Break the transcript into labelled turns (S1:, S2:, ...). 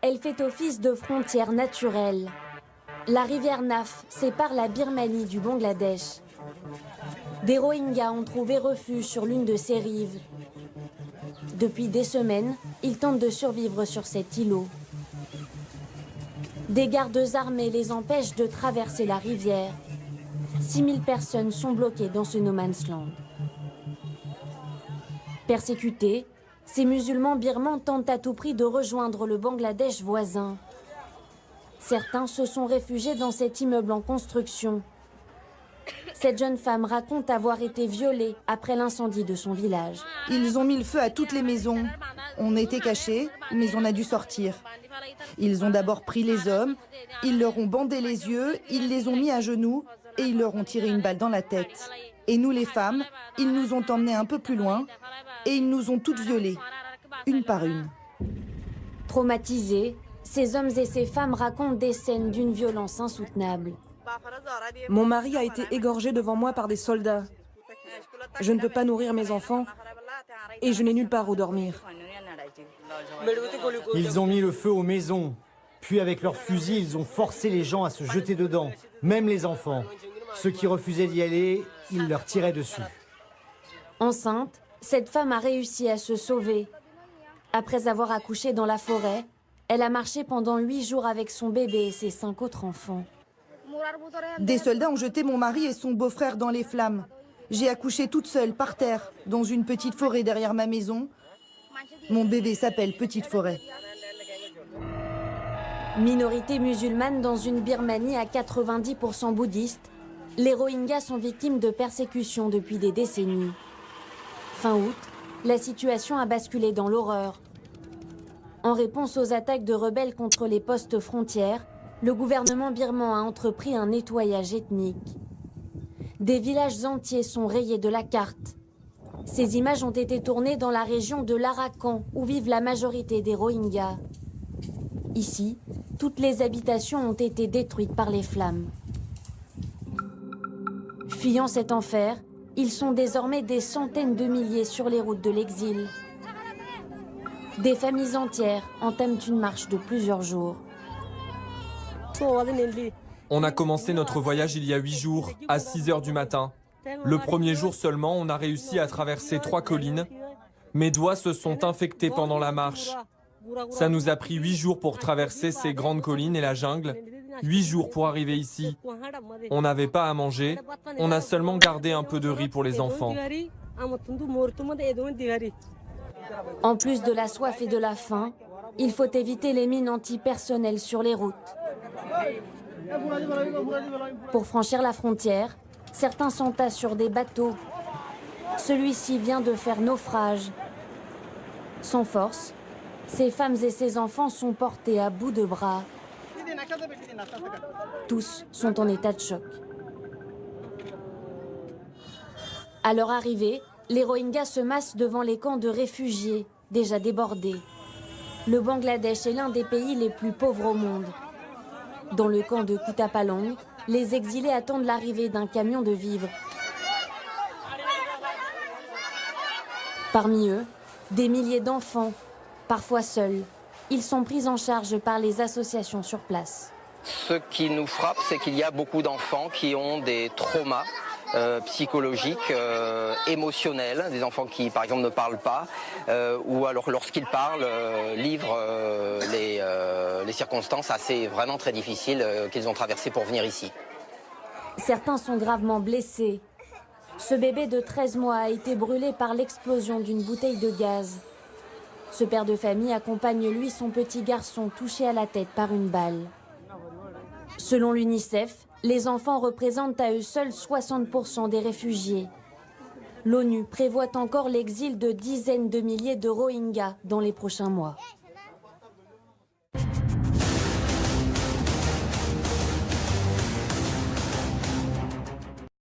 S1: Elle fait office de frontière naturelle. La rivière Naf sépare la Birmanie du Bangladesh. Des Rohingyas ont trouvé refuge sur l'une de ces rives. Depuis des semaines, ils tentent de survivre sur cet îlot. Des gardes armés les empêchent de traverser la rivière. 6000 personnes sont bloquées dans ce no man's land. Persécutés, ces musulmans birmans tentent à tout prix de rejoindre le Bangladesh voisin. Certains se sont réfugiés dans cet immeuble en construction. Cette jeune femme raconte avoir été violée après l'incendie de son village.
S2: Ils ont mis le feu à toutes les maisons. On était cachés, mais on a dû sortir. Ils ont d'abord pris les hommes, ils leur ont bandé les yeux, ils les ont mis à genoux et ils leur ont tiré une balle dans la tête. Et nous les femmes, ils nous ont emmenés un peu plus loin et ils nous ont toutes violées, une par une.
S1: Traumatisés, ces hommes et ces femmes racontent des scènes d'une violence insoutenable.
S3: Mon mari a été égorgé devant moi par des soldats. Je ne peux pas nourrir mes enfants et je n'ai nulle part où dormir.
S4: Ils ont mis le feu aux maisons. Puis avec leurs fusils, ils ont forcé les gens à se jeter dedans, même les enfants. Ceux qui refusaient d'y aller, ils leur tiraient dessus.
S1: Enceinte, cette femme a réussi à se sauver. Après avoir accouché dans la forêt, elle a marché pendant 8 jours avec son bébé et ses 5 autres enfants.
S2: Des soldats ont jeté mon mari et son beau-frère dans les flammes. J'ai accouché toute seule, par terre, dans une petite forêt derrière ma maison. Mon bébé s'appelle Petite Forêt.
S1: Minorité musulmane dans une Birmanie à 90% bouddhiste, les Rohingyas sont victimes de persécutions depuis des décennies. Fin août, la situation a basculé dans l'horreur. En réponse aux attaques de rebelles contre les postes frontières, le gouvernement birman a entrepris un nettoyage ethnique. Des villages entiers sont rayés de la carte. Ces images ont été tournées dans la région de l'Arakan, où vivent la majorité des Rohingyas. Ici, toutes les habitations ont été détruites par les flammes. Fuyant cet enfer, ils sont désormais des centaines de milliers sur les routes de l'exil. Des familles entières entament une marche de plusieurs jours.
S5: On a commencé notre voyage il y a 8 jours, à 6 heures du matin. Le premier jour seulement, on a réussi à traverser 3 collines. Mes doigts se sont infectés pendant la marche. Ça nous a pris 8 jours pour traverser ces grandes collines et la jungle. 8 jours pour arriver ici. On n'avait pas à manger, on a seulement gardé un peu de riz pour les enfants.
S1: En plus de la soif et de la faim, il faut éviter les mines antipersonnelles sur les routes. Pour franchir la frontière, certains s'entassent sur des bateaux. Celui-ci vient de faire naufrage. Sans force, ces femmes et ces enfants sont portés à bout de bras. Tous sont en état de choc. À leur arrivée, les Rohingyas se massent devant les camps de réfugiés, déjà débordés. Le Bangladesh est l'un des pays les plus pauvres au monde. Dans le camp de Kutupalong, les exilés attendent l'arrivée d'un camion de vivres. Parmi eux, des milliers d'enfants, parfois seuls. Ils sont pris en charge par les associations sur place.
S6: Ce qui nous frappe, c'est qu'il y a beaucoup d'enfants qui ont des traumas psychologiques, émotionnels, des enfants qui par exemple ne parlent pas, ou alors lorsqu'ils parlent, livrent les circonstances assez vraiment très difficiles qu'ils ont traversées pour venir ici.
S1: Certains sont gravement blessés. Ce bébé de 13 mois a été brûlé par l'explosion d'une bouteille de gaz. Ce père de famille accompagne lui son petit garçon touché à la tête par une balle. Selon l'UNICEF, les enfants représentent à eux seuls 60% des réfugiés. L'ONU prévoit encore l'exil de dizaines de milliers de Rohingyas dans les prochains mois.